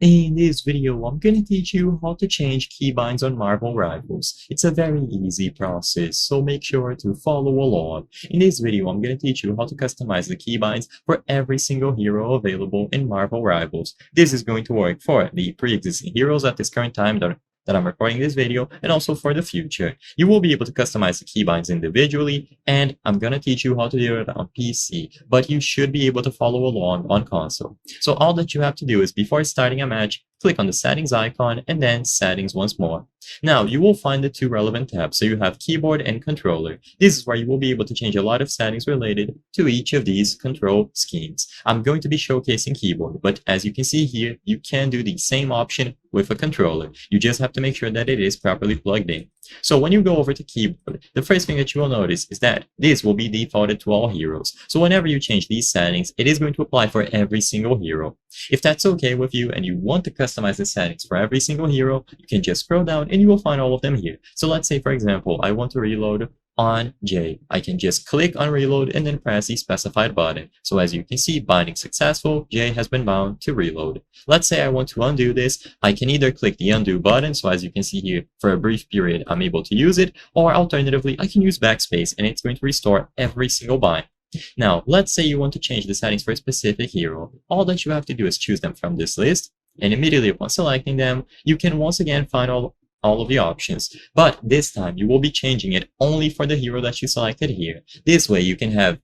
In this video, I'm going to teach you how to change keybinds on Marvel Rivals. It's a very easy process, so make sure to follow along. In this video, I'm going to teach you how to customize the keybinds for every single hero available in Marvel Rivals. This is going to work for the pre-existing heroes at this current time that I'm recording this video, and also for the future. You will be able to customize the keybinds individually, and I'm going to teach you how to do it on PC, but you should be able to follow along on console. So all that you have to do is, before starting a match, click on the settings icon and then settings once more. Now you will find the two relevant tabs. So you have keyboard and controller. This is where you will be able to change a lot of settings related to each of these control schemes. I'm going to be showcasing keyboard, but as you can see here, you can do the same option with a controller. You just have to make sure that it is properly plugged in. So when you go over to keyboard, the first thing that you will notice is that this will be defaulted to all heroes. So whenever you change these settings, it is going to apply for every single hero. If that's okay with you and you want to customize the settings for every single hero, you can just scroll down and you will find all of them here. So let's say, for example, I want to reload on Jay. I can just click on reload and then press the specified button. So as you can see, binding successful, Jay has been bound to reload. Let's say I want to undo this. I can either click the undo button, so as you can see here, for a brief period I'm able to use it, or alternatively I can use backspace and it's going to restore every single bind. Now let's say you want to change the settings for a specific hero. All that you have to do is choose them from this list, and immediately upon selecting them, you can once again find all of the options, but this time you will be changing it only for the hero that you selected here. This way you can have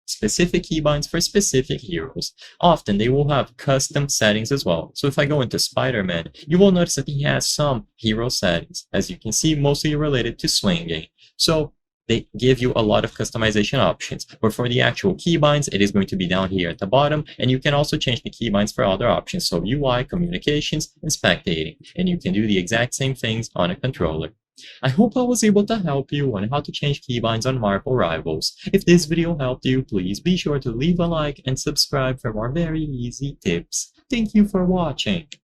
specific keybinds for specific heroes. Often they will have custom settings as well. So if I go into Spider-Man, you will notice that he has some hero settings, as you can see, mostly related to swinging. So they give you a lot of customization options, but for the actual keybinds, it is going to be down here at the bottom, and you can also change the keybinds for other options, so UI, communications, and spectating, and you can do the exact same things on a controller. I hope I was able to help you on how to change keybinds on Marvel Rivals. If this video helped you, please be sure to leave a like and subscribe for more very easy tips. Thank you for watching.